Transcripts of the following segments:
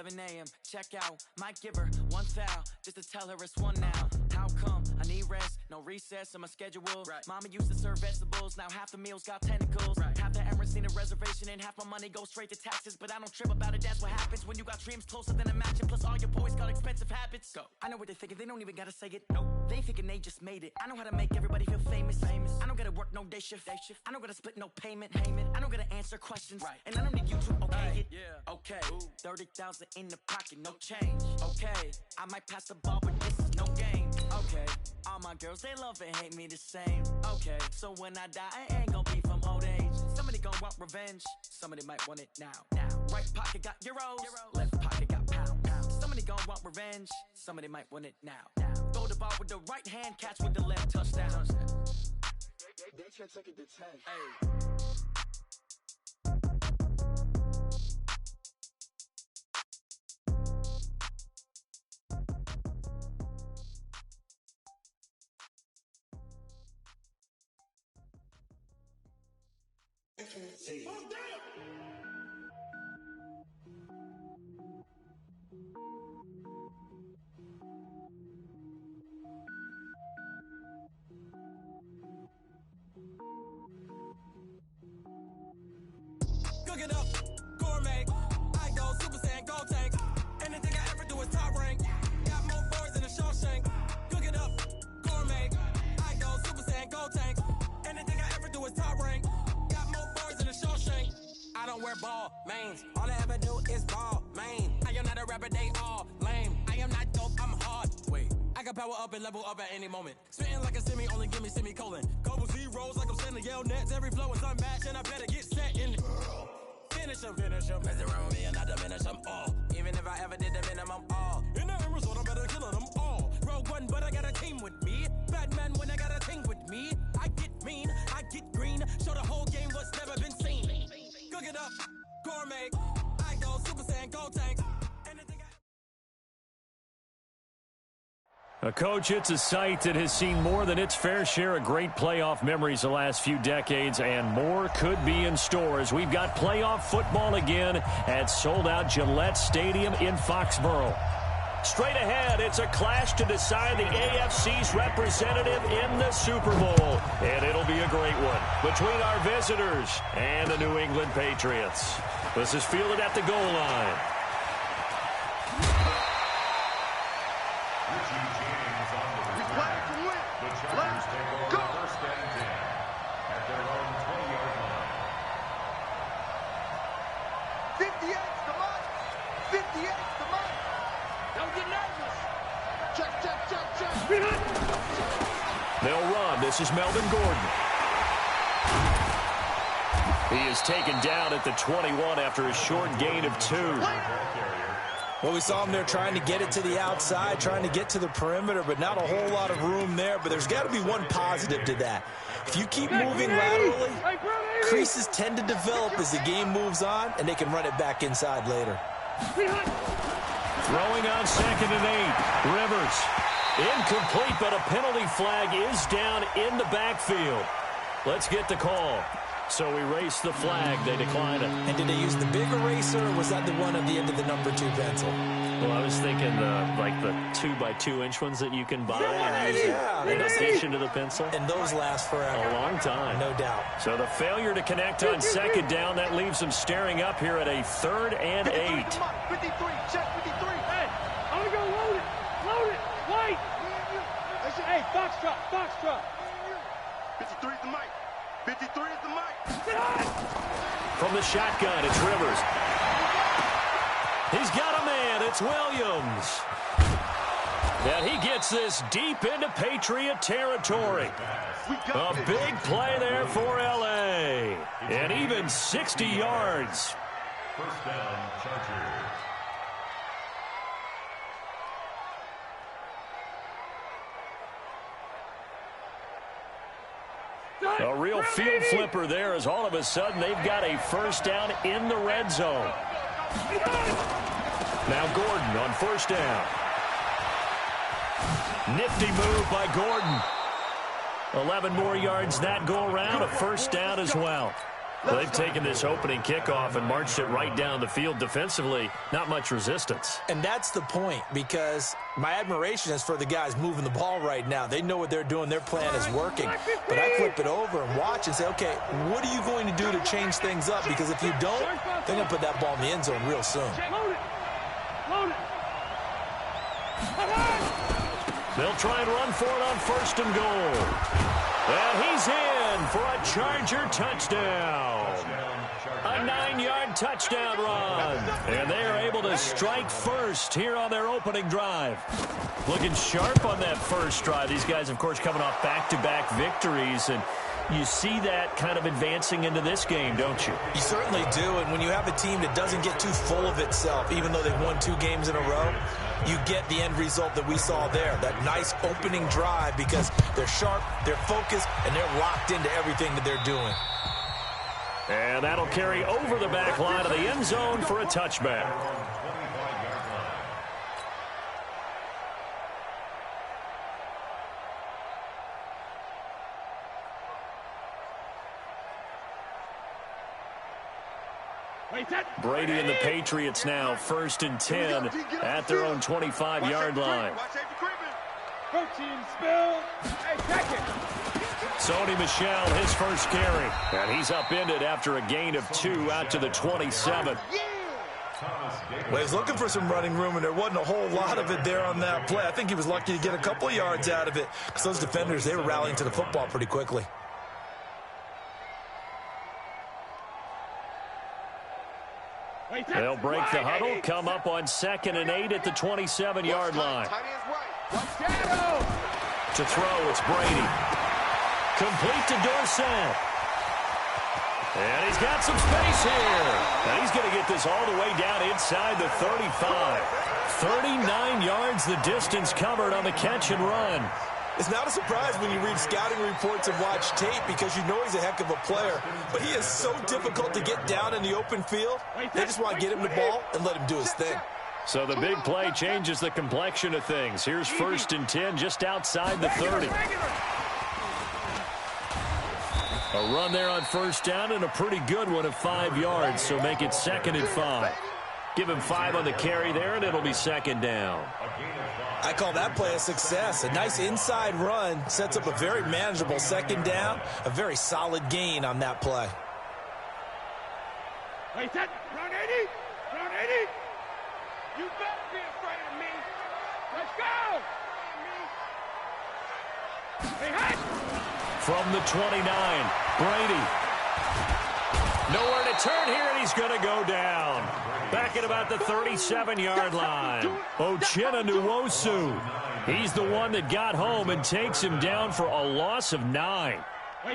11 a.m. Check out. Might give her one foul just to tell her it's one now. How come? I need rest. No recess in my schedule. Right. Mama used to serve vegetables. Now half the meals got tentacles. Right. Half the Emirates need a reservation and half my money goes straight to taxes. But I don't trip about it. That's what happens when you got dreams closer than a mansion. Plus all your boys got expensive habits. Go. I know what they're thinking. They don't even gotta say it. Nope. They thinking they just made it. I know how to make everybody feel famous. I don't gotta work no day shift. I don't gotta split no payment. I don't gotta answer questions. Right. And I don't need you to okay it. Yeah. Okay. 30,000 in the pocket, no change. Okay. I might pass the ball, but this is no game. Okay. All my girls, they love and hate me the same. Okay. So when I die, I ain't gonna be from old age. Somebody gon' want revenge. Somebody might want it now. Right pocket got euros. Left pocket got pounds. Somebody gon' want revenge. Somebody might want it now. Throw the ball with the right hand, catch with the left, touchdown. They should take it to 10. Hey. Cook it up, gourmet. I go Super Saiyan, gold tank. Anything I ever do is top rank. Got more boys than a Shawshank. Cook it up, gourmet. I go Super Saiyan, gold tank. Anything I ever do is top rank. Got more boys than a Shawshank. I don't wear ball mains. All I ever do is ball main. I am not a rapper, they all lame. I am not dope, I'm hard. Wait, I can power up and level up at any moment. Spitting like a semi, only give me semicolon. Couple zeros like I'm sending yell nets. Every flow is unmatched and I better get set in. Finish them. Mess around with me and I diminish them all. Even if I ever did the minimum all. In the end result, I'm better killing them all. Rogue one, but I got a team with me. Batman when I got a team with me. I get mean, I get green. Show the whole game what's never been seen. Cook it up, gourmet. I go Super Saiyan, gold tank. A coach, it's a site that has seen more than its fair share of great playoff memories the last few decades, and more could be in store as we've got playoff football again at sold-out Gillette Stadium in Foxborough. Straight ahead, it's a clash to decide the AFC's representative in the Super Bowl, and it'll be a great one between our visitors and the New England Patriots. This is fielded at the goal line. They'll run. This is Melvin Gordon. He is taken down at the 21 after a short gain of 2. Well, we saw him there trying to get it to the outside, trying to get to the perimeter, but not a whole lot of room there. But there's got to be one positive to that. If you keep moving laterally, creases tend to develop as the game moves on, and they can run it back inside later. Throwing on 2nd and 8. Rivers. Incomplete, but a penalty flag is down in the backfield. Let's get the call. So erase the flag. They decline it. And did they use the big eraser, or was that the one at the end of the number 2 pencil? Well, I was thinking like the 2x2-inch ones that you can buy in addition to the pencil. And those last forever. A long time. No doubt. So the failure to connect on 2nd down, that leaves them staring up here at a 3rd and 8. 53, check 53. Hey, I'm going to go load it, wait. Hey, Foxtrot. 53 is the mic. 53 is the mic. From the shotgun, it's Rivers. He's got a man. It's Williams. And he gets this deep into Patriot territory. A big play there for L.A. And even 60 yards. First down, Chargers. A real field flipper there as all of a sudden they've got a first down in the red zone. Now Gordon on 1st down. Nifty move by Gordon. 11 more yards that go around, a first down as well. Well, they've taken this opening kickoff and marched it right down the field defensively. Not much resistance. And that's the point, because my admiration is for the guys moving the ball right now. They know what they're doing. Their plan is working. But I flip it over and watch and say, okay, what are you going to do to change things up? Because if you don't, they're going to put that ball in the end zone real soon. They'll try and run for it on 1st and goal. And he's in for a Charger touchdown. A 9-yard touchdown run. And they are able to strike first here on their opening drive. Looking sharp on that first drive. These guys, of course, coming off back-to-back victories. And you see that kind of advancing into this game, don't you? You certainly do. And when you have a team that doesn't get too full of itself, even though they've won 2 games in a row, you get the end result that we saw there. That nice opening drive, because they're sharp, they're focused, and they're locked into everything that they're doing. And that'll carry over the back line of the end zone for a touchback. Brady and the Patriots now 1st and 10 at their own 25-yard line. Sony Michel, his first carry. And he's upended after a gain of 2 out to the 27. Well, he's looking for some running room, and there wasn't a whole lot of it there on that play. I think he was lucky to get a couple of yards out of it, because those defenders, they were rallying to the football pretty quickly. They'll break the huddle, come up on 2nd and 8 at the 27-yard line. To throw, it's Brady. Complete to Dorsett. And he's got some space here. And he's going to get this all the way down inside the 35. 39 yards the distance covered on the catch and run. It's not a surprise when you read scouting reports and watch tape, because you know he's a heck of a player. But he is so difficult to get down in the open field. They just want to get him the ball and let him do his thing. So the big play changes the complexion of things. Here's 1st and 10 just outside the 30. A run there on 1st down, and a pretty good one of 5 yards, so make it 2nd and 5. Give him 5 on the carry there, and it'll be 2nd down. I call that play a success. A nice inside run sets up a very manageable 2nd down, a very solid gain on that play. Run 80! Run 80! You better be afraid of me! Let's go! From the 29, Brady. Nowhere to turn here, and he's going to go down. Back at about the 37-yard line. Uchenna Nwosu. He's the one that got home and takes him down for a loss of 9.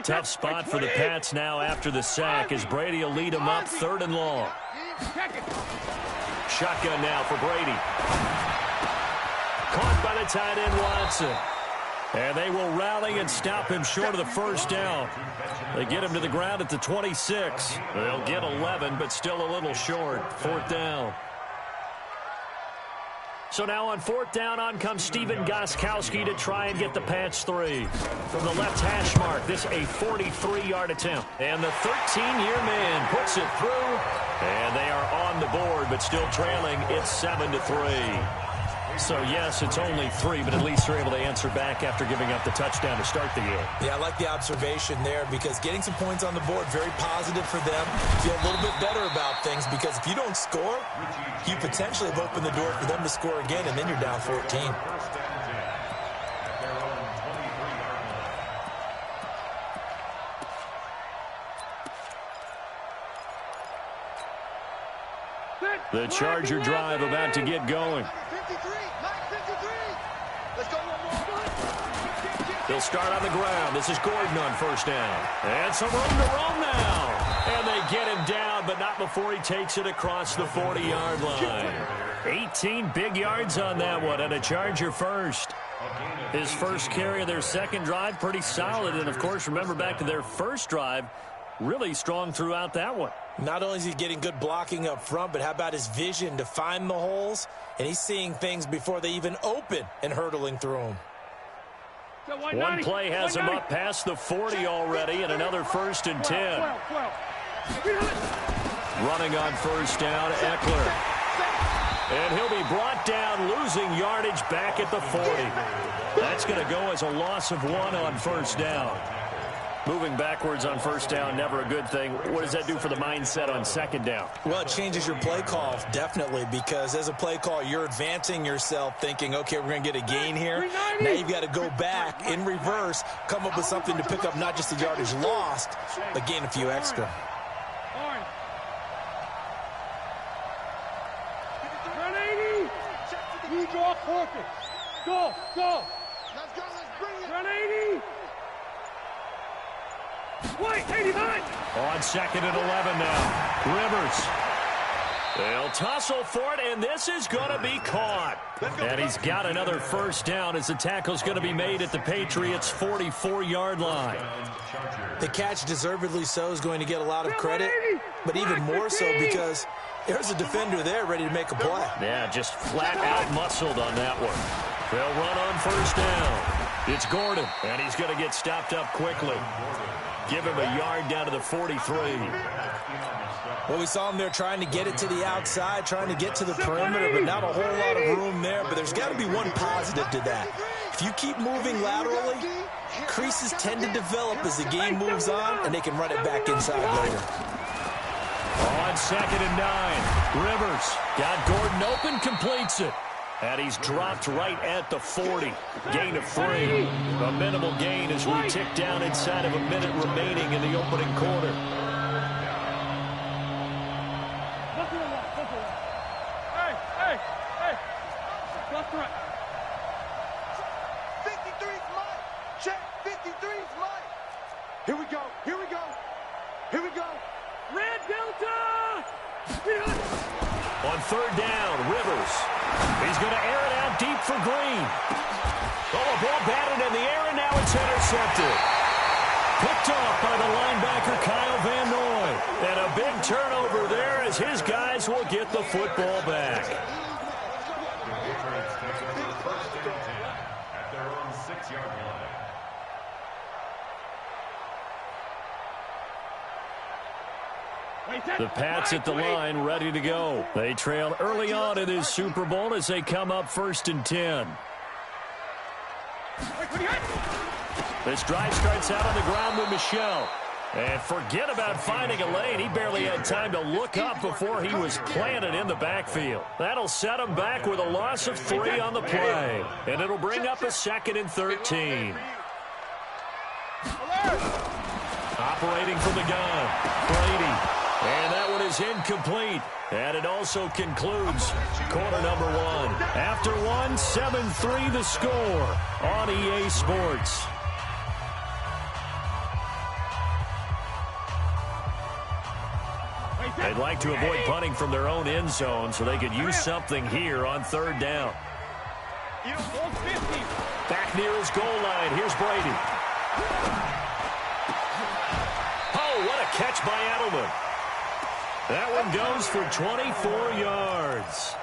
Tough spot for the Pats now after the sack, as Brady will lead him up 3rd and long. Shotgun now for Brady. Caught by the tight end Watson. And they will rally and stop him short of the 1st down. They get him to the ground at the 26. They'll get 11, but still a little short. 4th down. So now on 4th down, on comes Stephen Gostkowski to try and get the Pats 3. From the left hash mark, this a 43-yard attempt. And the 13-year man puts it through. And they are on the board, but still trailing. It's 7-3. So, yes, it's only 3, but at least they're able to answer back after giving up the touchdown to start the game. Yeah, I like the observation there, because getting some points on the board, very positive for them. Feel a little bit better about things, because if you don't score, you potentially have opened the door for them to score again, and then you're down 14. The Charger drive about to get going. They'll start on the ground. This is Gordon on 1st down. And some room to roam now. And they get him down, but not before he takes it across the 40-yard line. 18 big yards on that one, and a Charger first. His first carry of their 2nd drive, pretty solid. And, of course, remember back to their 1st drive, really strong throughout that one. Not only is he getting good blocking up front, but how about his vision to find the holes? And he's seeing things before they even open and hurtling through them. One play has him up past the 40 already, and another 1st and 10. Running on first down, Eckler. And he'll be brought down, losing yardage back at the 40. That's going to go as a loss of 1 on first down. Moving backwards on first down, never a good thing. What does that do for the mindset on second down? Well, it changes your play call, definitely, because as a play call, you're advancing yourself thinking, okay, we're going to get a gain here. Now you've got to go back in reverse, come up with something to pick up not just the yardage lost, but gain a few extra. You draw perfect. Go. Let's go, let's bring it. Run 80. Wait, 89. On second and 11 now. Rivers. They'll tussle for it, and this is going to be caught. And he's got another first down as the tackle's going to be made at the Patriots' 44-yard line. The catch, deservedly so, is going to get a lot of credit, but even more so because there's a defender there ready to make a play. Yeah, just flat out muscled on that one. They'll run on first down. It's Gordon, and he's going to get stopped up quickly. Give him a yard down to the 43. Well, we saw him there trying to get it to the outside, trying to get to the perimeter, but not a whole lot of room there. But there's got to be one positive to that. If you keep moving laterally, creases tend to develop as the game moves on, and they can run it back inside later. On second and 9, Rivers got Gordon open, completes it. And he's dropped right at the 40. Gain of 3. A minimal gain as we tick down inside of a minute remaining in the opening quarter. Hey. Left right. 53's mine. Check, 53's mine. Here we go. Red Delta. On third down, Rivers. He's going to air it out deep for Green. Oh, a ball batted in the air, and now it's intercepted. Picked off by the linebacker, Kyle Van Noy. And a big turnover there as his guys will get the football back. At their own 6-yard line. The Pats at the line, ready to go. They trail early on in this Super Bowl as they come up 1st and 10. This drive starts out on the ground with Michel. And forget about finding a lane. He barely had time to look up before he was planted in the backfield. That'll set him back with a loss of 3 on the play. And it'll bring up a 2nd and 13. Operating from the gun, Brady. And that one is incomplete. And it also concludes quarter number 1. After 1, 7-3 the score on EA Sports. They'd like to avoid punting from their own end zone so they could use something here on third down. Back near his goal line. Here's Brady. Oh, what a catch by Edelman. That one goes for 24 yards.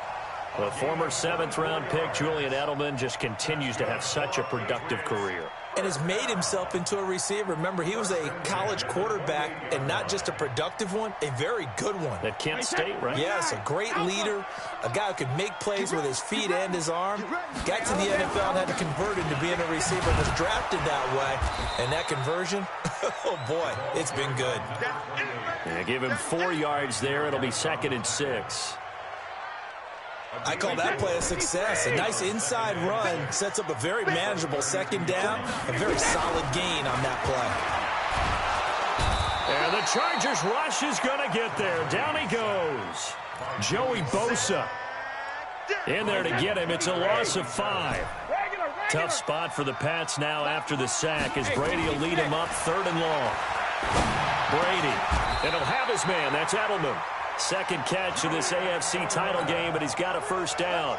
The former 7th-round pick, Julian Edelman, just continues to have such a productive career. And has made himself into a receiver. Remember, he was a college quarterback, and not just a productive one, a very good one. At Kent State, right? Yes, a great leader, a guy who could make plays with his feet and his arm. Got to the NFL and had to convert into being a receiver, was drafted that way. And that conversion, oh boy, it's been good. Yeah, give him 4 yards there. It'll be 2nd and 6. I call that play a success. A nice inside run sets up a very manageable 2nd down. A very solid gain on that play. And the Chargers rush is going to get there. Down he goes. Joey Bosa in there to get him. It's a loss of 5. Tough spot for the Pats now after the sack as Brady will lead him up 3rd and long. Brady, and he'll have his man. That's Edelman. 2nd catch of this AFC title game, but he's got a 1st down.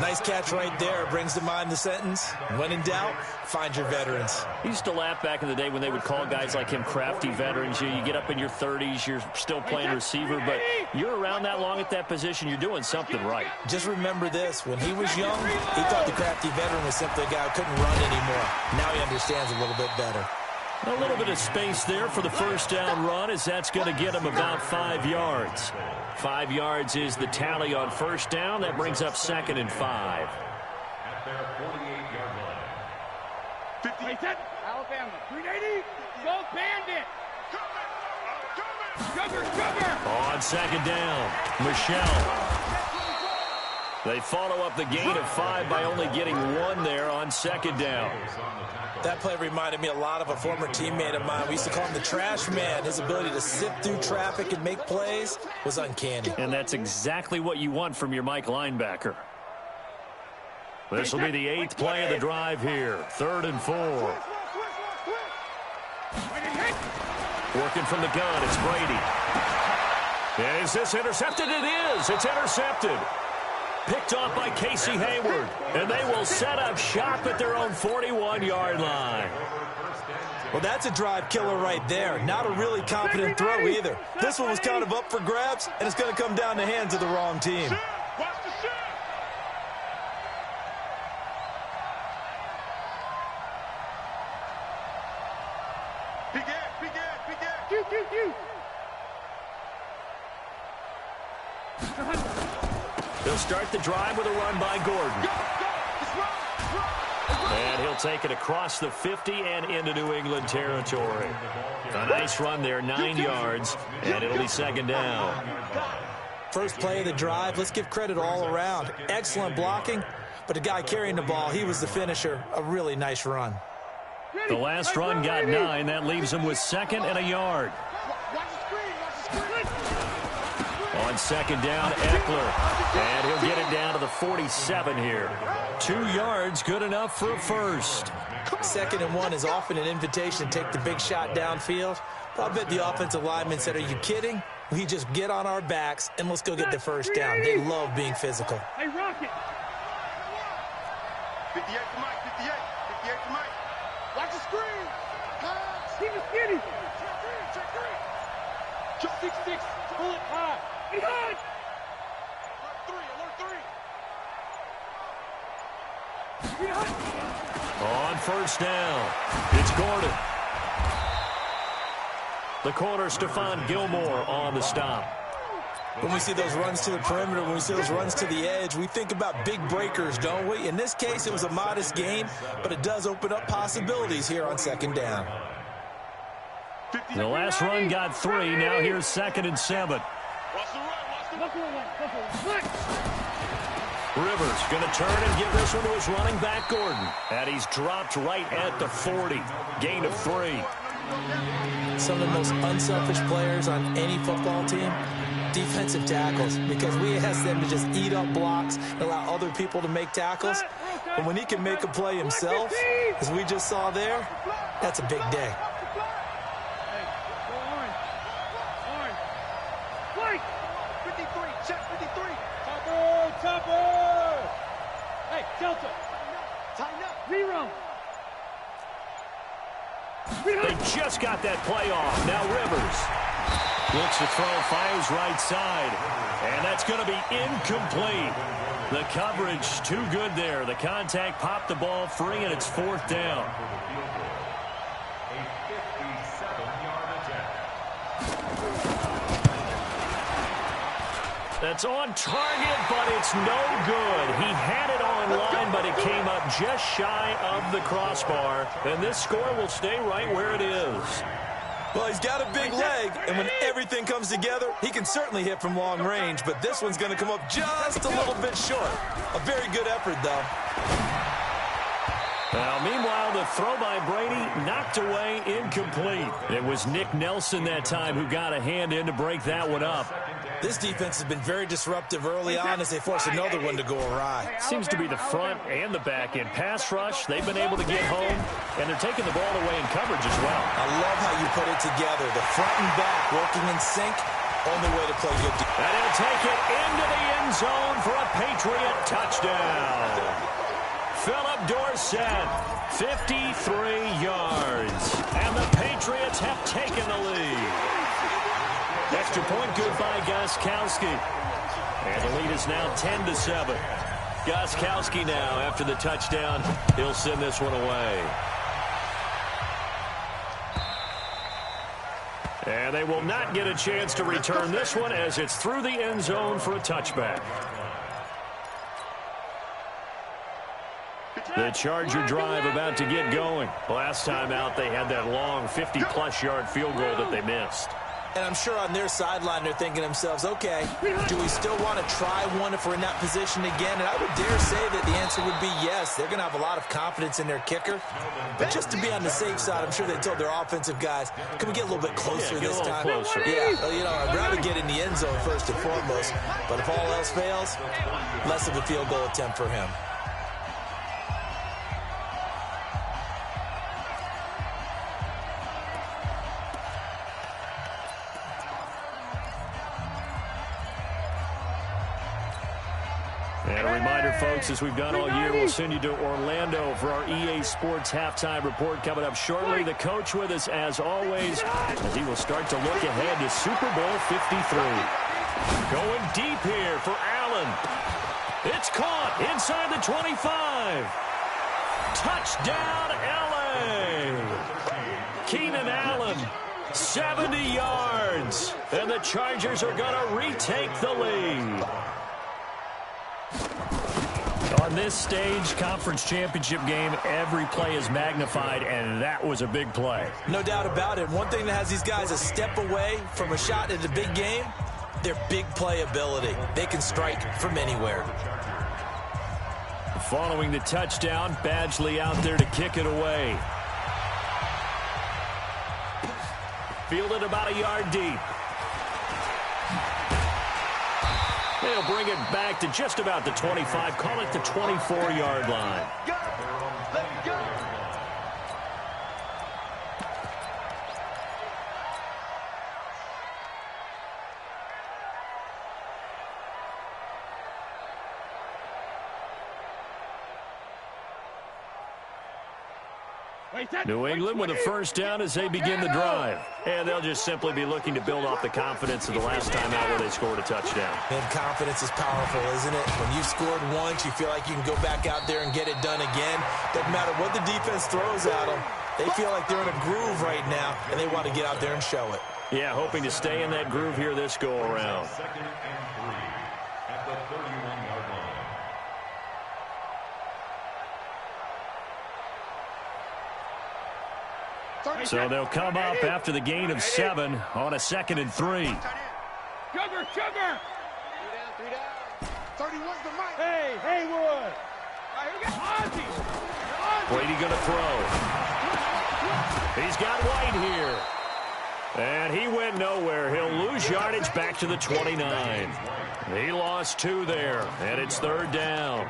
Nice catch right there. Brings to mind the sentence, when in doubt, find your veterans. He used to laugh back in the day when they would call guys like him crafty veterans. You get up in your 30s, you're still playing receiver, but you're around that long at that position, you're doing something right. Just remember this. When he was young, he thought the crafty veteran was simply a guy who couldn't run anymore. Now he understands a little bit better. A little bit of space there for the first down run, as that's going to get him about 5 yards. 5 yards is the tally on first down. That brings up 2nd and 5. At their 48-yard line. 50. Alabama. 380. Go Bandit. Cover. On 2nd down, Michelle. They follow up the gain of 5 by only getting 1 there on 2nd down. That play reminded me a lot of a former teammate of mine. We used to call him the trash man. His ability to sift through traffic and make plays was uncanny. And that's exactly what you want from your Mike linebacker. This will be the 8th play of the drive here. 3rd and 4. Working from the gun, it's Brady. Is this intercepted? It is. It's intercepted. Picked off by Casey Hayward. And they will set up shop at their own 41-yard line. Well, that's a drive killer right there. Not a really confident throw either. This one was kind of up for grabs, and it's going to come down the hands of the wrong team. He'll start the drive with a run by Gordon. And he'll take it across the 50 and into New England territory. A nice run there, 9 yards, and it'll be 2nd down. First play of the drive, let's give credit all around. Excellent blocking, but the guy carrying the ball, he was the finisher. A really nice run. The last run got 9. That leaves him with 2nd and a yard. On 2nd down, Eckler. And he'll get it down to the 47 here. 2 yards, good enough for a first. 2nd and 1 is often an invitation to take the big shot downfield. But I bet the offensive lineman said, are you kidding? We just get on our backs and let's go get the first down. They love being physical. Hey, Rocket. 58 to Mike, 58 to Mike. Watch the screen. Keep it skinny. Check 6-6. Pull it high. Behind. Alert 3. On first down, it's Gordon. The corner, Stephon Gilmore, on the stop. When we see those runs to the perimeter, when we see those runs to the edge, we think about big breakers, don't we? In this case, it was a modest gain, but it does open up possibilities here on 2nd down. The last run got 3. Now here's 2nd and 7. Rivers going to turn and give this one to his running back, Gordon. And he's dropped right at the 40. Gain of 3. Some of the most unselfish players on any football team, defensive tackles, because we ask them to just eat up blocks and allow other people to make tackles. But when he can make a play himself, as we just saw there, that's a big day. Topper! Hey, Delta! Tighten up! Rerun! They just got that play off. Now Rivers looks to throw, fires right side. And that's going to be incomplete. The coverage too good there. The contact popped the ball free, and it's 4th down. That's on target, but it's no good. He had it on line, but it came up just shy of the crossbar. And this score will stay right where it is. Well, he's got a big leg, and when everything comes together, he can certainly hit from long range, but this one's going to come up just a little bit short. A very good effort, though. Now, meanwhile, the throw by Brady knocked away, incomplete. It was Nick Nelson that time who got a hand in to break that one up. This defense has been very disruptive early on as they force another one to go awry. Seems to be the front and the back end. Pass rush, they've been able to get home, and they're taking the ball away in coverage as well. I love how you put it together. The front and back working in sync, only way to play good defense. And he'll take it into the end zone for a Patriot touchdown. Philip Dorsett, 53 yards. And the Patriots have taken the lead. Extra point good by Gostkowski. And the lead is now 10-7. Gostkowski now, after the touchdown, he'll send this one away. And they will not get a chance to return this one as it's through the end zone for a touchback. The Charger drive about to get going. Last time out, they had that long 50-plus yard field goal that they missed. And I'm sure on their sideline they're thinking to themselves, okay, do we still want to try one if we're in that position again? And I would dare say that the answer would be yes. They're going to have a lot of confidence in their kicker. But just to be on the safe side, I'm sure they told their offensive guys, can we get a little bit closer this time? Closer. Yeah, I'd rather get in the end zone first and foremost. But if all else fails, less of a field goal attempt for him. And a reminder, folks, as we've done all year, we'll send you to Orlando for our EA Sports halftime report coming up shortly. The coach with us, as always, as he will start to look ahead to Super Bowl 53. Going deep here for Allen. It's caught inside the 25. Touchdown, L.A. Keenan Allen, 70 yards. And the Chargers are going to retake the lead. On this stage, conference championship game, every play is magnified, and that was a big play. No doubt about it. One thing that has these guys a step away from a shot at a big game, their big play ability. They can strike from anywhere. Following the touchdown, Badgley out there to kick it away. Fielded about a yard deep. They'll bring it back to just about the 25. Call it the 24-yard line. Let's go. New England with a first down as they begin the drive. And they'll just simply be looking to build off the confidence of the last time out where they scored a touchdown. And confidence is powerful, isn't it? When you've scored once, you feel like you can go back out there and get it done again. Doesn't matter what the defense throws at them. They feel like they're in a groove right now, and they want to get out there and show it. Yeah, hoping to stay in that groove here this go-around. Second and 3 at the 31-yard line. So they'll come up after the gain of 7 on a 2nd and 3. Sugar! 3 down. 31's the mic. Hey, Haywood! All right, we got Ozzy! Brady going to throw. He's got White here. And he went nowhere. He'll lose yardage back to the 29. He lost 2 there, and it's 3rd down.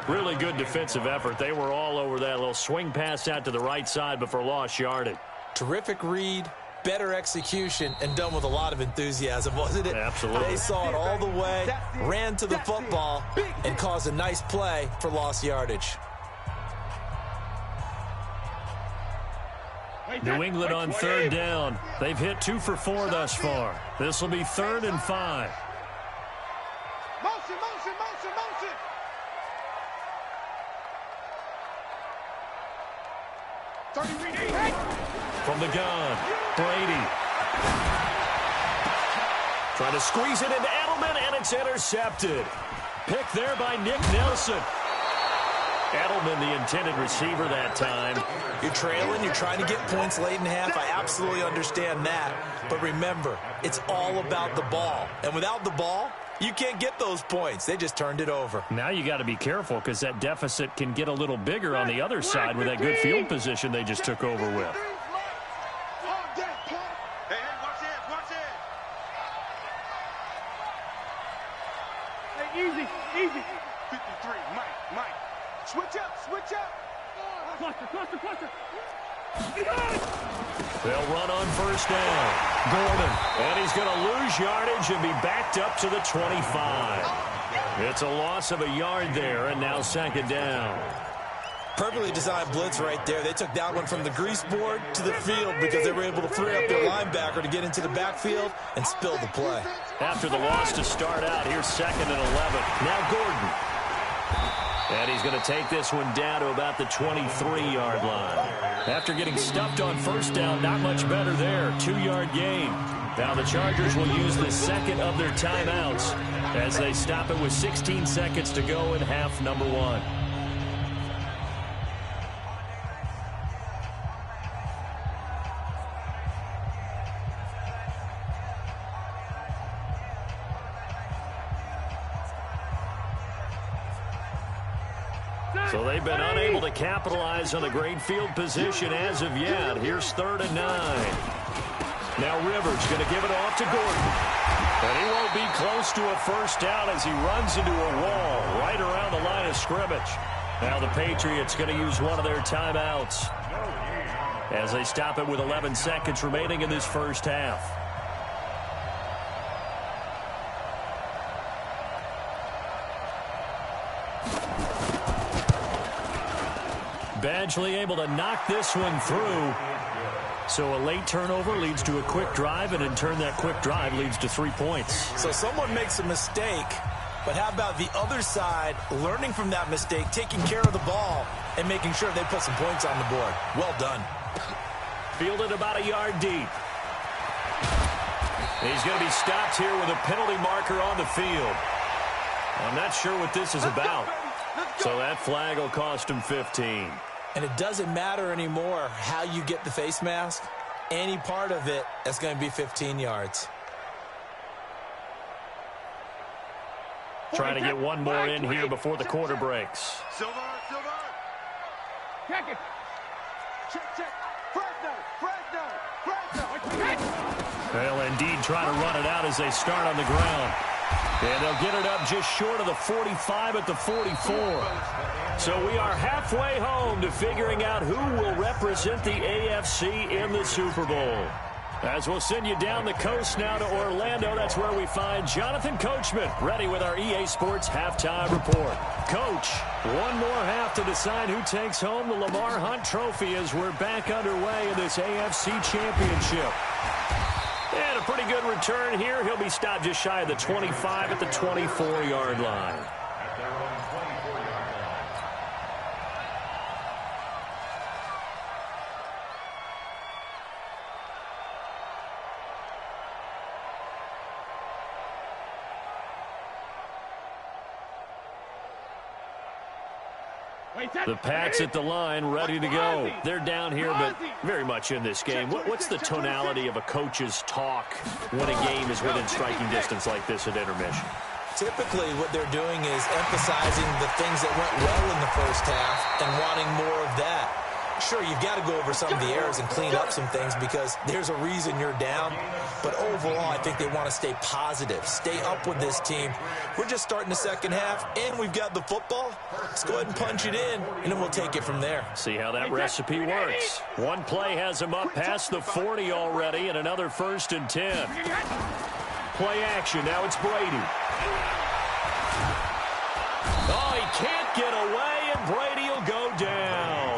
Really good defensive effort. They were all over that little swing pass out to the right side before lost yardage. Terrific read, better execution, and done with a lot of enthusiasm, wasn't it? Absolutely. They saw it all the way, ran to the football, and caused a nice play for lost yardage. New England on 3rd down. They've hit 2 for 4 thus far. This will be 3rd and 5. Motion. From the gun, Brady. Trying to squeeze it into Edelman, and it's intercepted. Picked there by Nick Nelson. Edelman, the intended receiver that time. You're trailing, you're trying to get points late in half. I absolutely understand that. But remember, it's all about the ball. And without the ball, you can't get those points. They just turned it over. Now you got to be careful because that deficit can get a little bigger on the other side with that good field position they just took over with. Hey, watch it. Hey, easy. 53, Mike. Switch up. Cluster. They'll run on 1st down. Gordon. And he's going to lose yardage and be backed up to the 25. It's a loss of a yard there, and now 2nd down. Perfectly designed blitz right there. They took that one from the grease board to the field because they were able to free up their linebacker to get into the backfield and spill the play. After the loss to start out, here's 2nd and 11. Now Gordon. And he's going to take this one down to about the 23-yard line. After getting stuffed on first down, not much better there. 2-yard gain. Now the Chargers will use the second of their timeouts as they stop it with 16 seconds to go in half number 1. So they've been unable to capitalize on a great field position as of yet. Here's 3rd and 9. Now Rivers going to give it off to Gordon. And he won't be close to a first down as he runs into a wall right around the line of scrimmage. Now the Patriots going to use one of their timeouts as they stop it with 11 seconds remaining in this first half. Badgley able to knock this one through. So a late turnover leads to a quick drive, and in turn that quick drive leads to 3 points. So someone makes a mistake, but how about the other side learning from that mistake, taking care of the ball, and making sure they put some points on the board. Well done. Fielded about a yard deep. He's going to be stopped here with a penalty marker on the field. I'm not sure what this is about. So that flag will cost him 15. And it doesn't matter anymore how you get the face mask. Any part of it is going to be 15 yards. Trying to get one more in here before the quarter breaks. Silver. Check it. Check. Fresno. They'll indeed try to run it out as they start on the ground. And they'll get it up just short of the 45 at the 44. So we are halfway home to figuring out who will represent the AFC in the Super Bowl. As we'll send you down the coast now to Orlando, that's where we find Jonathan Coachman, ready with our EA Sports Halftime Report. Coach, one more half to decide who takes home the Lamar Hunt Trophy as we're back underway in this AFC Championship. And a pretty good return here. He'll be stopped just shy of the 25 at the 24-yard line. The Pats at the line, ready to go. They're down here, but very much in this game. What's the tonality of a coach's talk when a game is within striking distance like this at intermission? Typically, what they're doing is emphasizing the things that went well in the first half and wanting more of that. Sure, you've got to go over some of the errors and clean up some things because there's a reason you're down. But overall, I think they want to stay positive, stay up with this team. We're just starting the second half, and we've got the football. Let's go ahead and punch it in, and then we'll take it from there. See how that recipe works. One play has him up past the 40 already, and another 1st and 10. Play action. Now it's Brady. Oh, he can't get away, and Brady will go down.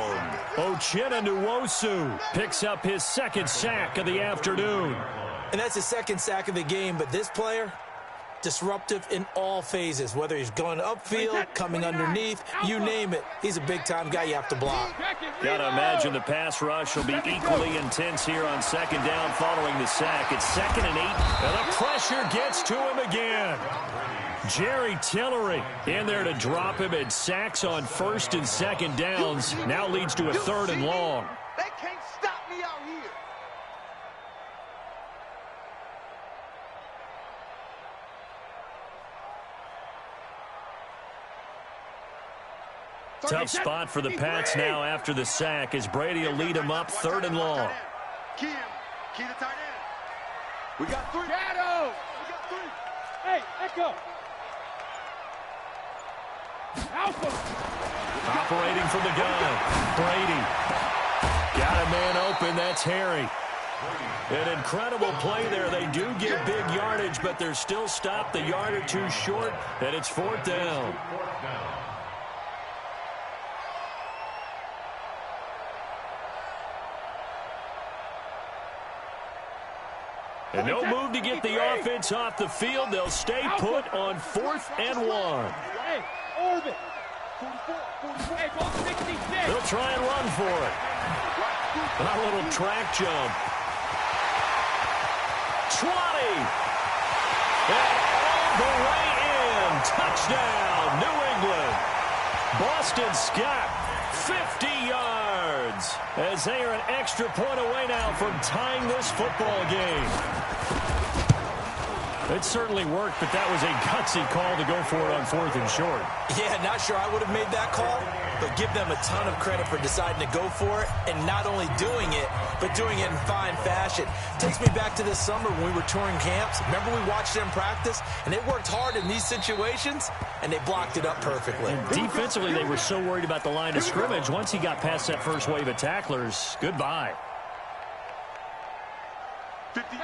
Uchenna Nwosu picks up his 2nd sack of the afternoon. And that's his 2nd sack of the game, but this player, disruptive in all phases, whether he's going upfield, coming underneath, you name it. He's a big-time guy you have to block. Got to imagine the pass rush will be equally intense here on 2nd down following the sack. It's 2nd and 8, and the pressure gets to him again. Jerry Tillery in there to drop him, and sacks on 1st and 2nd downs now leads to a 3rd and long. They can't stop me out here. Tough spot for the Pats now after the sack as Brady will lead him up 3rd and long. Key the tight end. We got 3. Shadow. We got 3. Hey, Echo. Alpha. Operating from the gun. Brady. Got a man open. That's Harry. An incredible play there. They do get big yardage, but they're still stopped the yard or two short, and it's 4th down. And no move to get the offense off the field. They'll stay put on 4th and 1. Hey, orbit. Hey, ball 66. They'll try and run for it. A little track jump. 20. And all the way in. Touchdown, New England. Boston Scott, 50 yards. As they are an extra point away now from tying this football game. It certainly worked, but that was a gutsy call to go for it on 4th and short. Yeah, not sure I would have made that call, but give them a ton of credit for deciding to go for it and not only doing it, but doing it in fine fashion. Takes me back to this summer when we were touring camps. Remember we watched them practice, and they worked hard in these situations, and they blocked it up perfectly. And defensively, they were so worried about the line of scrimmage. Once he got past that first wave of tacklers, goodbye.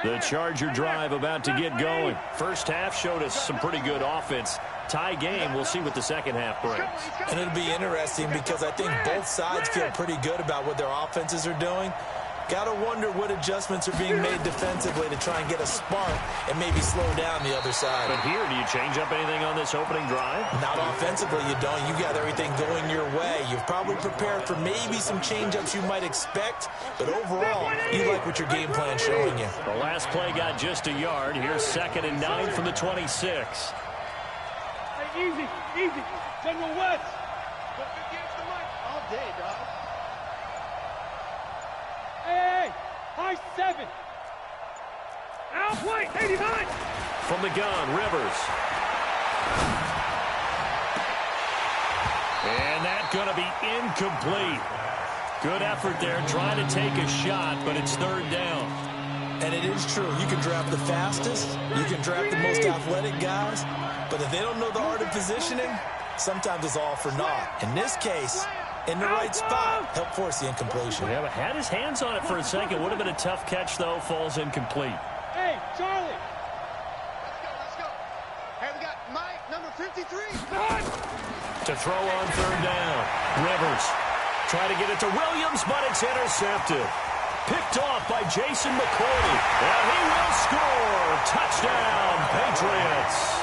The Charger drive about to get going. First half showed us some pretty good offense. Tie game, we'll see what the second half brings. And it'll be interesting because I think both sides feel pretty good about what their offenses are doing. Got to wonder what adjustments are being made defensively to try and get a spark and maybe slow down the other side. But here, do you change up anything on this opening drive? Not offensively, you don't. You got everything going your way. You've probably prepared for maybe some change-ups you might expect, but overall, you like what your game plan's showing you. The last play got just a yard. Here's 2nd and 9 from the 26. Hey, easy. General West. All day, dog. Hey, high 7. Out, white, 89. From the gun, Rivers. And that's going to be incomplete. Good effort there, trying to take a shot, but it's 3rd down. And it is true. You can draft the fastest. You can draft the most athletic guys. But if they don't know the art of positioning, sometimes it's all for naught. In this case, in the right spot, help force the incompletion. Yeah, but had his hands on it for a second. Would have been a tough catch, though. Falls incomplete. Hey, Charlie. Let's go. Hey, we got Mike, number 53. To throw on 3rd down. Rivers try to get it to Williams, but it's intercepted. Picked off by Jason McCourty. And he will score. Touchdown, Patriots.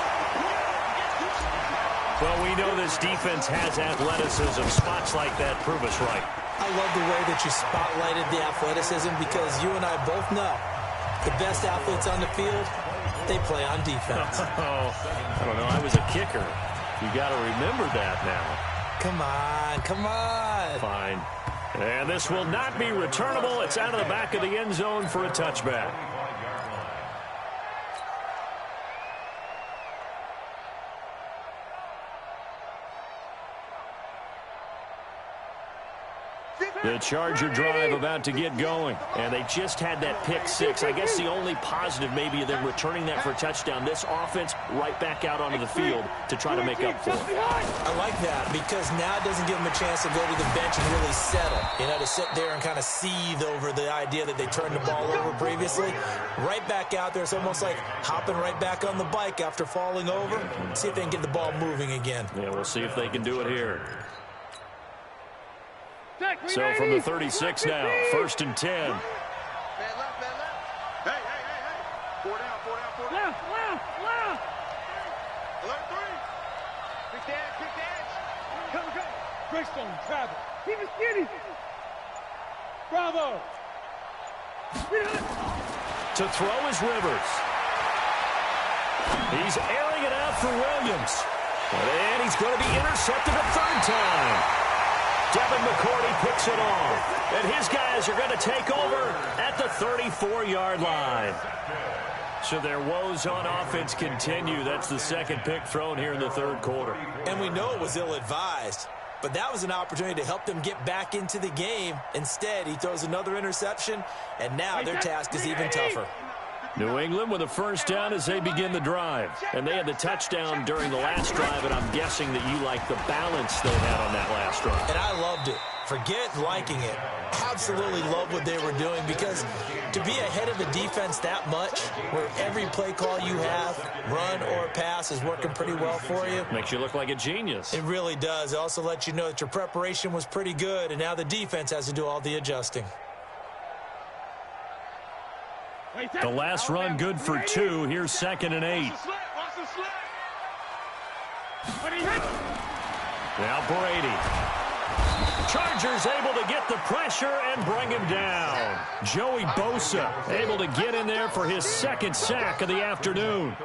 Well, we know this defense has athleticism. Spots like that prove us right. I love the way that you spotlighted the athleticism because you and I both know the best athletes on the field, they play on defense. Oh, I don't know. I was a kicker. You got to remember that now. Come on. Fine. And this will not be returnable. It's out of the back of the end zone for a touchback. The Charger drive about to get going. And they just had that pick 6. I guess the only positive maybe of them returning that for a touchdown. This offense right back out onto the field to try to make up for it. I like that because now it doesn't give them a chance to go to the bench and really settle. You know, to sit there and kind of seethe over the idea that they turned the ball over previously. Right back out there. It's almost like hopping right back on the bike after falling over. See if they can get the ball moving again. Yeah, we'll see if they can do it here. So from the 36 now, 1st and 10. Man left. Hey. 4 down. Left. Alert 3. Quick dash. Come. Greystone, travel. Keep it skinny. Bravo. To throw is Rivers. He's airing it out for Williams. And he's going to be intercepted a 3rd time. Devin McCourty picks it off. And his guys are going to take over at the 34-yard line. So their woes on offense continue. That's the 2nd pick thrown here in the 3rd quarter. And we know it was ill-advised. But that was an opportunity to help them get back into the game. Instead, he throws another interception, and now their task is even tougher. New England with a 1st down as they begin the drive. And they had the touchdown during the last drive, and I'm guessing that you like the balance they had on that last drive. And I loved it. Forget liking it. Absolutely love what they were doing because to be ahead of the defense that much, where every play call you have, run or pass, is working pretty well for you. Makes you look like a genius. It really does. It also lets you know that your preparation was pretty good, and now the defense has to do all the adjusting. The last run good for 2. Here's 2nd and 8. Now Brady. Chargers able to get the pressure and bring him down. Joey Bosa able to get in there for his second sack of the afternoon.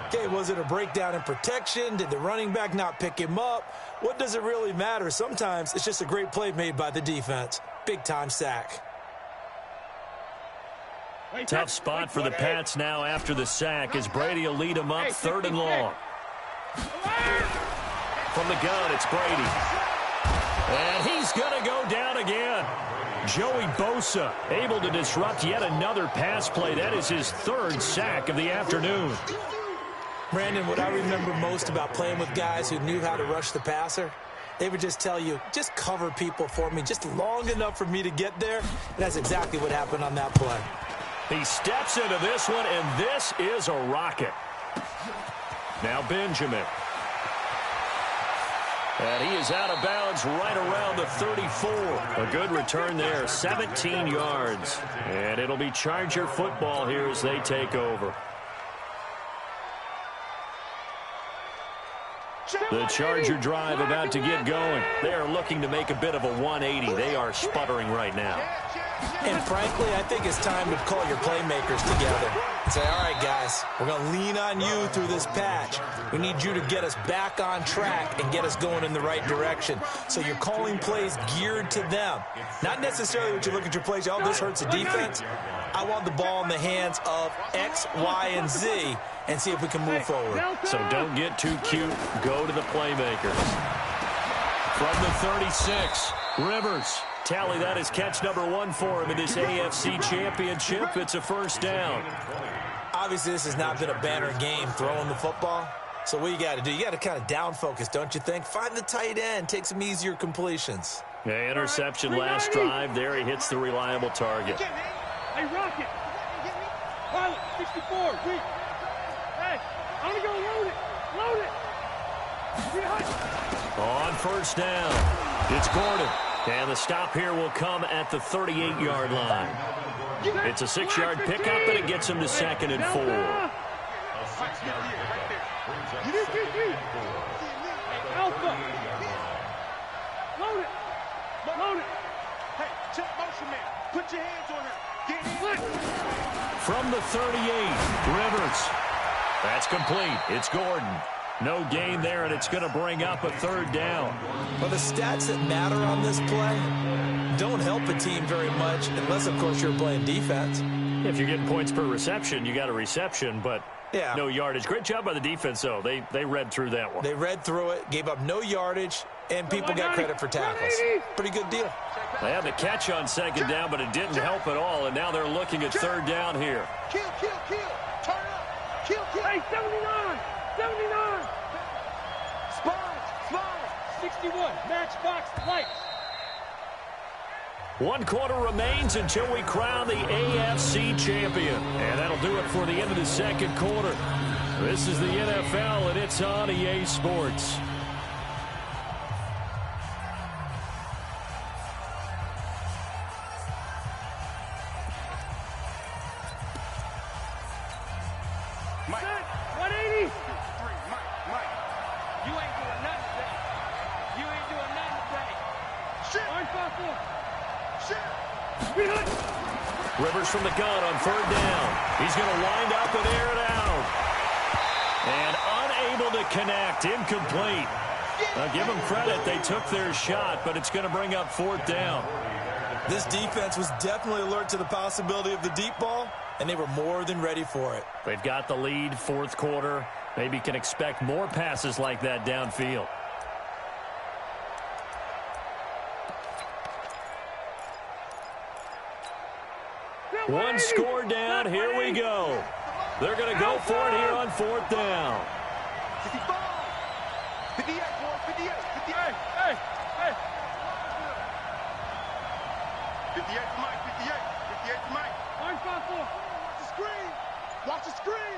Okay, was it a breakdown in protection? Did the running back not pick him up? What does it really matter? Sometimes it's just a great play made by the defense. Big-time sack. Tough spot for the Pats now after the sack as Brady will lead them up 3rd and long. From the gun, it's Brady. And he's going to go down again. Joey Bosa able to disrupt yet another pass play. That is his 3rd sack of the afternoon. Brandon, what I remember most about playing with guys who knew how to rush the passer, they would just tell you, just cover people for me, just long enough for me to get there. And that's exactly what happened on that play. He steps into this one, and this is a rocket. Now Benjamin. And he is out of bounds right around the 34. A good return there, 17 yards. And it'll be Charger football here as they take over. The Charger drive about to get going. They are looking to make a bit of a 180. They are sputtering right now. And frankly, I think it's time to call your playmakers together and say, all right, guys, we're going to lean on you through this patch. We need you to get us back on track and get us going in the right direction. So you're calling plays geared to them. Not necessarily what you look at your plays, oh, this hurts the defense. I want the ball in the hands of X, Y, and Z and see if we can move forward. So don't get too cute. Go to the playmakers. From the 36, Rivers. Tally, that is catch number 1 for him in this AFC Championship. It's a 1st down. Obviously, this has not been a banner game throwing the football. So what you got to do, you got to kind of down focus, don't you think? Find the tight end, take some easier completions. Yeah, interception last drive. There he hits the reliable target. Hey, Rocket. Pilot, 64. Hey, I'm going to go load it. Load it. On 1st down, it's Gordon. And the stop here will come at the 38-yard line. It's a 6-yard pickup, and it gets him to 2nd and 4. Alpha. Load it. Load it. Hey, check motion man. Put your hands on her. Get in. From the 38, Rivers. That's complete. It's Gordon. No gain there, and it's going to bring up a 3rd down. Well, the stats that matter on this play don't help a team very much unless, of course, you're playing defense. If you're getting points per reception, you got a reception, but yeah, no yardage. Great job by the defense, though. They read through that one. They read through it, gave up no yardage, and people got credit for tackles. Pretty good deal. They had the catch on 2nd down, but it didn't help at all, and now they're looking at 3rd down here. Kill. Turn up. Kill. Hey, 79. 79. Spine. 61. Matchbox lights. 1 quarter remains until we crown the AFC champion. And that'll do it for the end of the 2nd quarter. This is the NFL, and it's on EA Sports. Mike. 180. Mike. You ain't doing nothing today. You ain't doing nothing today. Shit. Orange 5-4. Rivers from the gun on 3rd down. He's going to wind up and air it out. And unable to connect. Incomplete. Now give them credit. They took their shot, but it's going to bring up 4th down. This defense was definitely alert to the possibility of the deep ball, and they were more than ready for it. They've got the lead, 4th quarter. Maybe can expect more passes like that downfield. One score down. Here we go. They're going to go for it here on 4th down. 55. 58, boy. 58. 58. Hey. 58 to Mike. 58. 58 to Mike. Orange 5-4. Watch the screen. Watch the screen.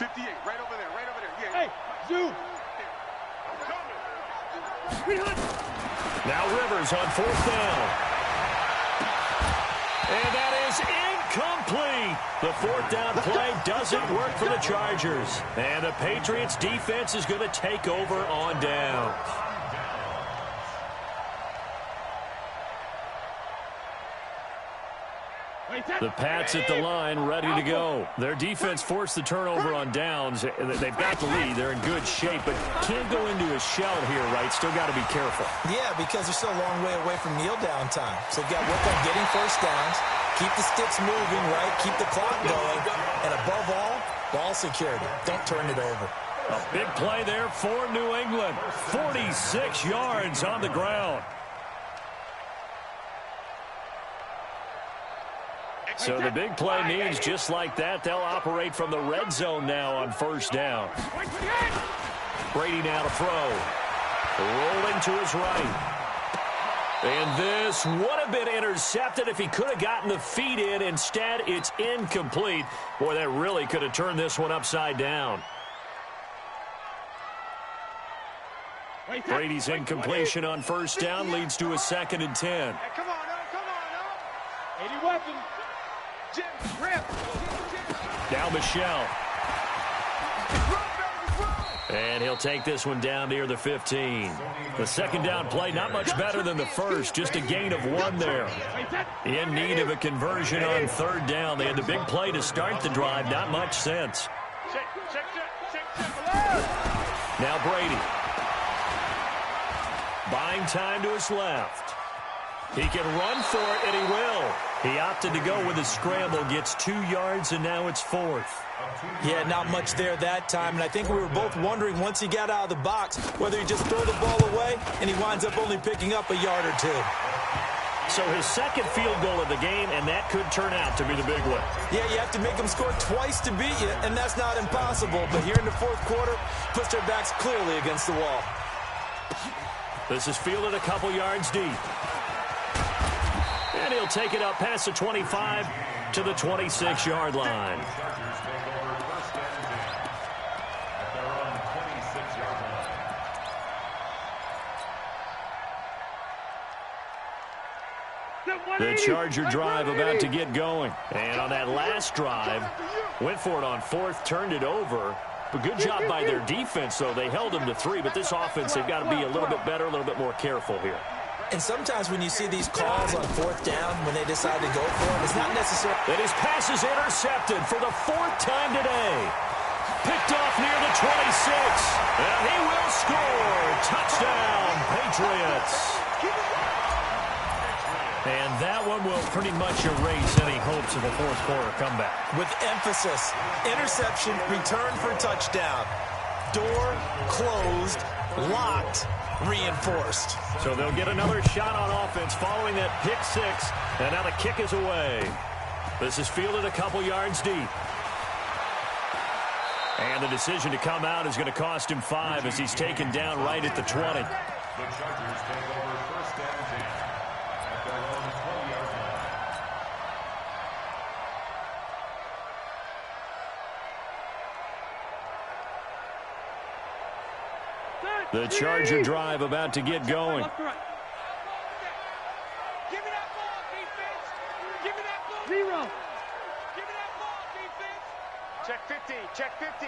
58. Right over there. Right over there. Yeah. Hey, zoom. Now Rivers on 4th down. And that is incomplete. The 4th down play doesn't work for the Chargers. And the Patriots defense is going to take over on down. The Pats at the line, ready to go. Their defense forced the turnover on downs. They've got the lead. They're in good shape, but can't go into a shout here, right? Still got to be careful. Yeah, because they're still a long way away from kneel down time. So they've got to work on getting first downs, keep the sticks moving, right? Keep the clock going, and above all, ball security. Don't turn it over. A big play there for New England. 46 yards on the ground. So the big play means just like that, they'll operate from the red zone now on first down. Brady now to throw. Rolling to his right. And this would have been intercepted if he could have gotten the feet in. Instead, it's incomplete. Boy, that really could have turned this one upside down. Brady's incompletion on first down leads to a 2nd and 10. Hey, come on, come on, 80 weapon. Now Michelle. And he'll take this one down near the 15. The second down play, not much better than the first. Just a gain of 1 there. In need of a conversion on third down. They had the big play to start the drive. Not much sense. Now Brady. Buying time to his left. He can run for it, and he will. He opted to go with a scramble, gets 2 yards, and now it's 4th. Yeah, not much there that time, and I think we were both wondering once he got out of the box whether he just throw the ball away, and he winds up only picking up a yard or 2. So his second field goal of the game, and that could turn out to be the big one. Yeah, you have to make him score twice to beat you, and that's not impossible. But here in the fourth quarter, puts their backs clearly against the wall. This is fielded a couple yards deep. And he'll take it up past the 25 to the 26-yard line. The Charger drive about to get going. And on that last drive, went for it on 4th, turned it over. But good job by their defense, though. They held them to 3, but this offense, they've got to be a little bit better, a little bit more careful here. And sometimes when you see these calls on 4th down, when they decide to go for it, it's not necessarily... And his pass is intercepted for the 4th time today. Picked off near the 26. And he will score. Touchdown, Patriots. And that one will pretty much erase any hopes of a fourth quarter comeback. With emphasis, interception, return for touchdown. Door closed, locked, reinforced. So they'll get another shot on offense following that pick 6. And now the kick is away. This is fielded a couple yards deep. And the decision to come out is going to cost him 5 as he's taken down right at the 20. The Chargers take over first and 10 at their own 20-yard line. The Charger drive about to get going. Give me that ball, defense. Give me that ball. 0. Give me that ball, defense. Check 50. Check 50.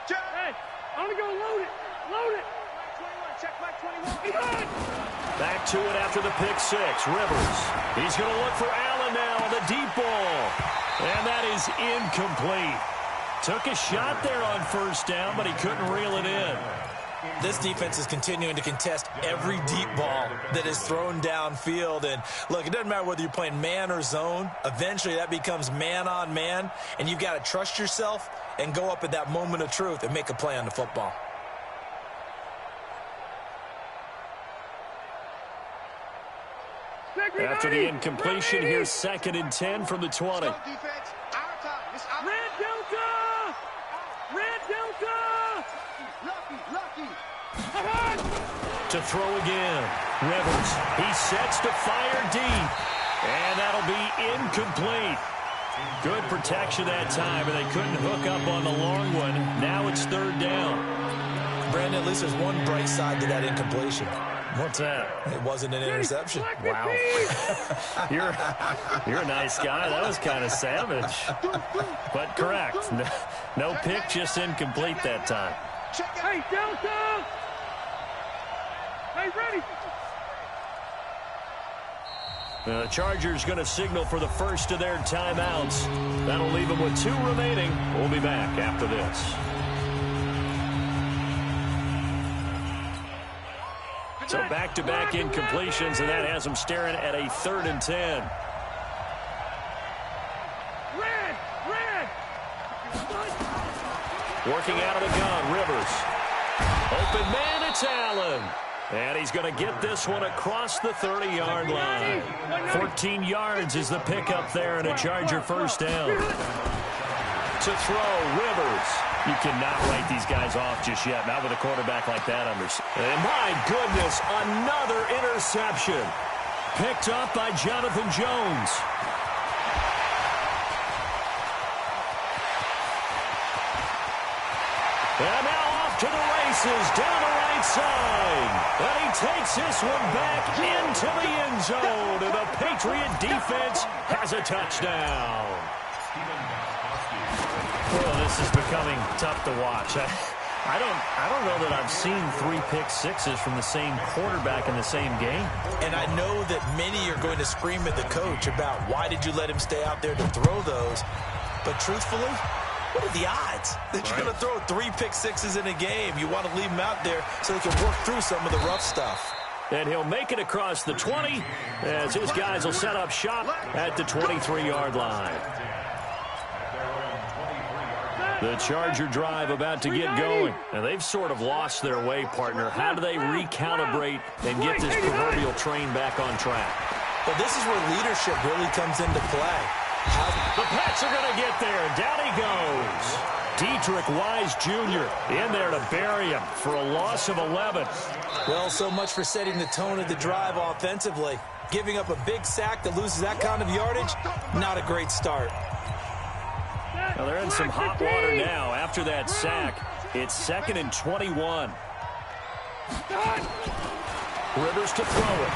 Check. Hey, I'm going to go load it. Load it. Check back 21. Back to it after the pick 6. Rivers. He's going to look for Allen now on the deep ball. And that is incomplete. Took a shot there on first down, but he couldn't reel it in. This defense is continuing to contest every deep ball that is thrown downfield. And look, it doesn't matter whether you're playing man or zone. Eventually that becomes man on man. And you've got to trust yourself and go up at that moment of truth and make a play on the football. After the incompletion, here's 2nd and 10 from the 20. Red Delta! Red Delta! Lucky! To throw again. Rivers. He sets to fire deep. And that'll be incomplete. Good protection that time, and they couldn't hook up on the long one. Now it's 3rd down. Brandon, at least there's one bright side to that incompletion. What's that? It wasn't an interception. Wow. You're a nice guy. That was kind of savage. But correct. No pick, just incomplete that time. Hey, Delta! Hey, ready! The Chargers going to signal for the first of their timeouts. That'll leave them with 2 remaining. We'll be back after this. So back-to-back incompletions, and that has them staring at a 3rd and 10. Working out of the gun, Rivers. Open man, it's Allen. And he's going to get this one across the 30-yard line. 14 yards is the pickup there, and a Charger first down. To throw, Rivers. You cannot write these guys off just yet, not with a quarterback like that under. And my goodness, another interception. Picked up by Jonathan Jones. And now off to the races, down the right side. And he takes this one back into the end zone. And the Patriot defense has a touchdown. Well, this is becoming tough to watch. I don't know that I've seen 3 pick-sixes from the same quarterback in the same game. And I know that many are going to scream at the coach about why did you let him stay out there to throw those. But truthfully, what are the odds that you're going to throw 3 pick-sixes in a game? You want to leave him out there so they can work through some of the rough stuff. And he'll make it across the 20 as his guys will set up shop at the 23-yard line. The Charger drive about to get going. And they've sort of lost their way, partner. How do they recalibrate and get this proverbial train back on track? Well, this is where leadership really comes into play. The Pats are going to get there. Down he goes. Dietrich Wise Jr. in there to bury him for a loss of 11. Well, so much for setting the tone of the drive offensively. Giving up a big sack that loses that kind of yardage, not a great start. Well, they're in some hot water now after that sack. It's 2nd and 21. Rivers to throw it.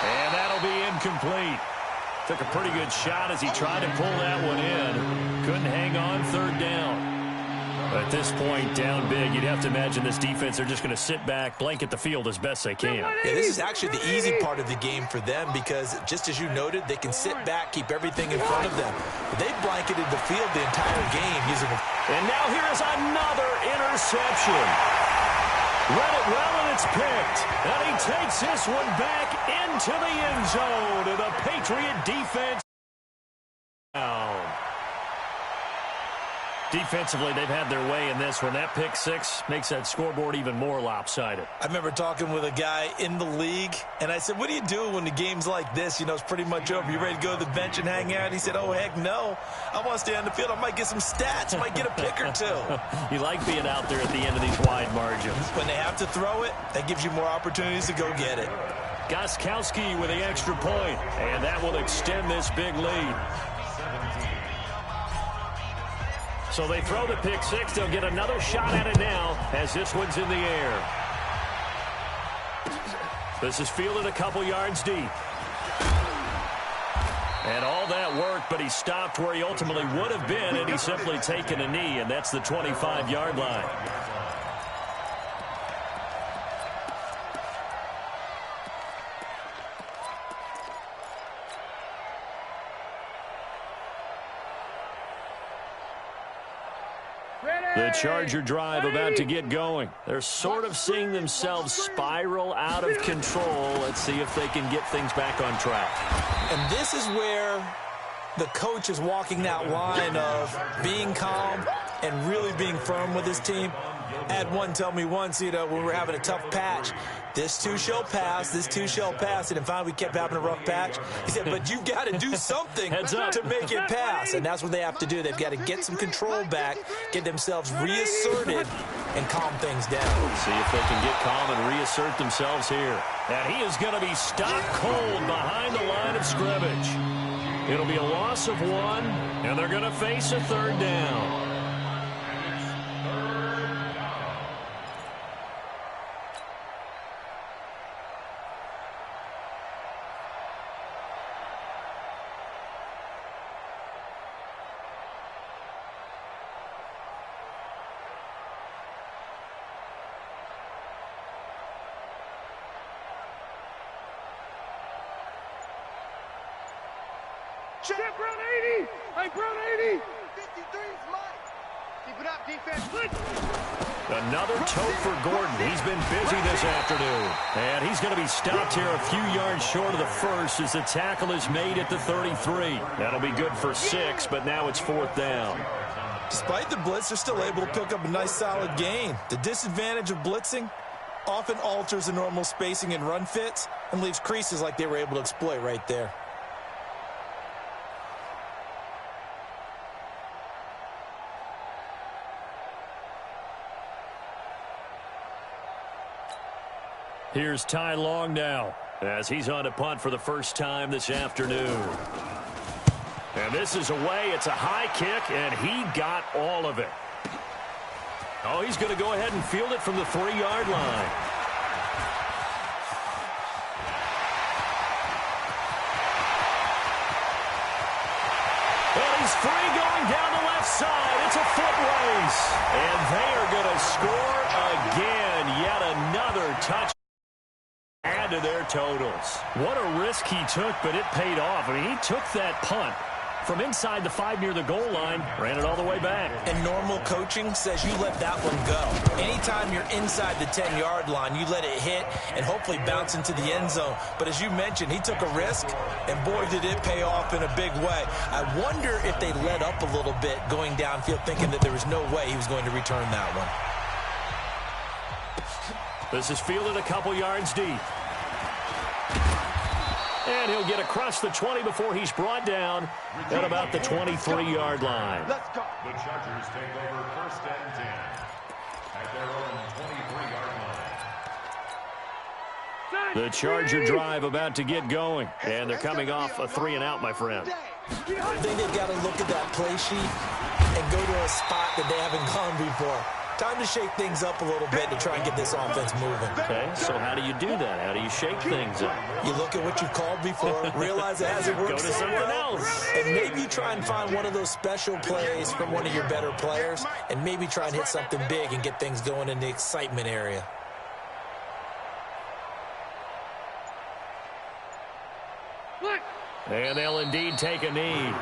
And that'll be incomplete. Took a pretty good shot as he tried to pull that one in. Couldn't hang on 3rd down. At this point, down big, you'd have to imagine this defense, they're just going to sit back, blanket the field as best they can. Yeah, this is actually the easy part of the game for them because, just as you noted, they can sit back, keep everything in front of them. But they've blanketed the field the entire game using a... And now here is another interception. Read it well, and it's picked. And he takes this one back into the end zone. And the Patriot defense down. Defensively, they've had their way in this one. That pick 6 makes that scoreboard even more lopsided. I remember talking with a guy in the league, and I said, what do you do when the game's like this? You know, it's pretty much over. You ready to go to the bench and hang out? He said, oh, heck no. I want to stay on the field. I might get some stats. I might get a pick or 2. You like being out there at the end of these wide margins. When they have to throw it, that gives you more opportunities to go get it. Gostkowski with the extra point, and that will extend this big lead. So they throw the pick 6. They'll get another shot at it now as this one's in the air. This is fielded a couple yards deep. And all that work, but he stopped where he ultimately would have been, and he's simply taken a knee, and that's the 25-yard line. The Charger drive about to get going. They're sort of seeing themselves spiral out of control. Let's see if they can get things back on track. And this is where the coach is walking that line of being calm and really being firm with his team. I had one tell me once, you know, when we were having a tough patch, this too shall pass, this too shall pass. And finally we kept having a rough patch. He said, but you've got to do something to make it pass. And that's what they have to do. They've got to get some control back, get themselves reasserted, and calm things down. See if they can get calm and reassert themselves here. And he is going to be stopped cold behind the line of scrimmage. It'll be a loss of 1, and they're going to face a 3rd down. Check. Check Brown 80. Hey, Brown 80. 53's Mike. Keep it up, defense. Another tote for Gordon. He's been busy this afternoon. And he's going to be stopped here a few yards short of the first as the tackle is made at the 33. That'll be good for 6, but now it's 4th down. Despite the blitz, they're still able to pick up a nice solid gain. The disadvantage of blitzing often alters the normal spacing and run fits and leaves creases like they were able to exploit right there. Here's Ty Long now as he's on to punt for the first time this afternoon. And this is away. It's a high kick, and he got all of it. Oh, he's going to go ahead and field it from the 3-yard line. And he's free going down the left side. It's a foot race. And they are going to score again. Yet another touch. Add to their totals. What a risk he took, but it paid off. I mean, he took that punt from inside the 5 near the goal line, ran it all the way back. And normal coaching says you let that one go. Anytime you're inside the 10-yard line, you let it hit and hopefully bounce into the end zone. But as you mentioned, he took a risk, and boy, did it pay off in a big way. I wonder if they let up a little bit going downfield, thinking that there was no way he was going to return that one. This is fielded a couple yards deep. And he'll get across the 20 before he's brought down at about the 23-yard line. Let's go. The Chargers take over 1st and 10 at their own 23-yard line. The Charger drive about to get going. And they're coming off a 3-and-out, my friend. I think they've got to look at that play sheet and go to a spot that they haven't gone before. Time to shake things up a little bit to try and get this offense moving. Okay, so how do you do that? How do you shake things up? You look at what you've called before, realize it hasn't worked Go to so something well, else. and maybe you try and find one of those special plays from one of your better players, and maybe try and hit something big and get things going in the excitement area. And they'll indeed take a knee.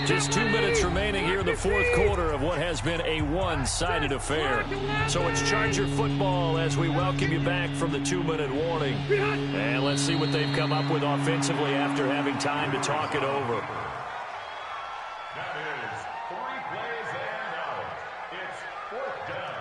Just 2 minutes remaining here in the 4th quarter of what has been a one-sided affair. So it's Charger football as we welcome you back from the 2-minute warning. And let's see what they've come up with offensively after having time to talk it over. That is 3 plays and out. It's 4th down.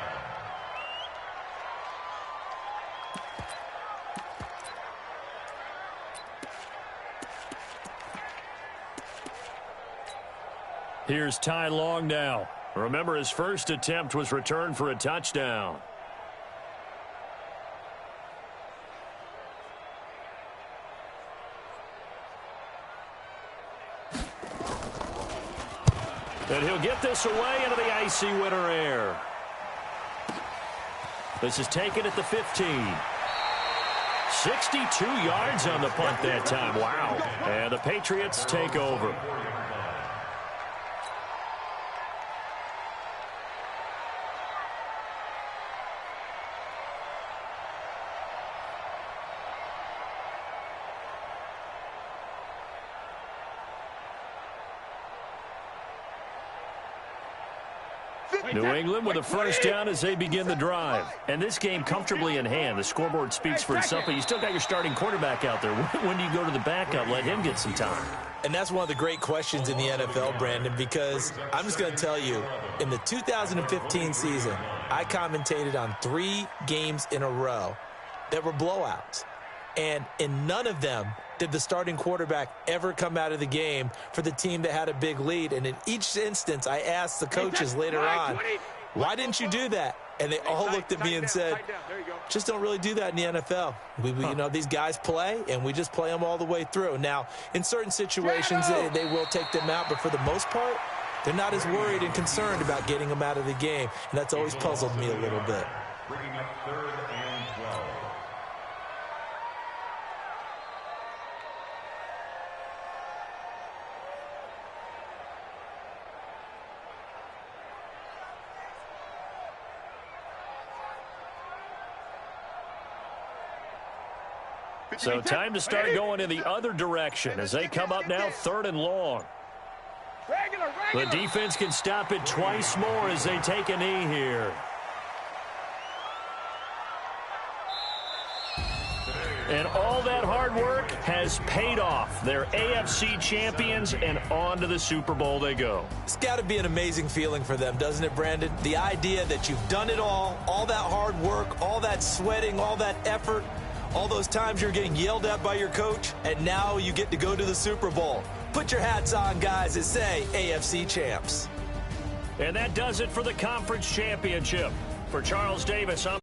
Here's Ty Long now. Remember, his first attempt was returned for a touchdown. And he'll get this away into the icy winter air. This is taken at the 15. 62 yards on the punt that time. Wow. And the Patriots take over. New England with a first down as they begin the drive. And this game comfortably in hand. The scoreboard speaks for itself, but you still got your starting quarterback out there. When do you go to the backup, let him get some time? And that's one of the great questions in the NFL, Brandon, because I'm just going to tell you, in the 2015 season, I commentated on 3 games in a row that were blowouts. And in none of them did the starting quarterback ever come out of the game for the team that had a big lead. And in each instance, I asked the coaches later on, why didn't you do that? And they all looked at me and said, just don't really do that in the NFL. You know, these guys play, and we just play them all the way through. Now, in certain situations, they will take them out, but for the most part, they're not as worried and concerned about getting them out of the game. And that's always puzzled me a little bit. Bringing up 3rd and 12. So time to start going in the other direction as they come up now 3rd and long. The defense can stop it twice more as they take a knee here. And all that hard work has paid off. They're AFC champions, and on to the Super Bowl they go. It's got to be an amazing feeling for them, doesn't it, Brandon? The idea that you've done it all that hard work, all that sweating, all that effort, all those times you're getting yelled at by your coach, and now you get to go to the Super Bowl. Put your hats on, guys, and say AFC champs. And that does it for the conference championship. For Charles Davis, I'm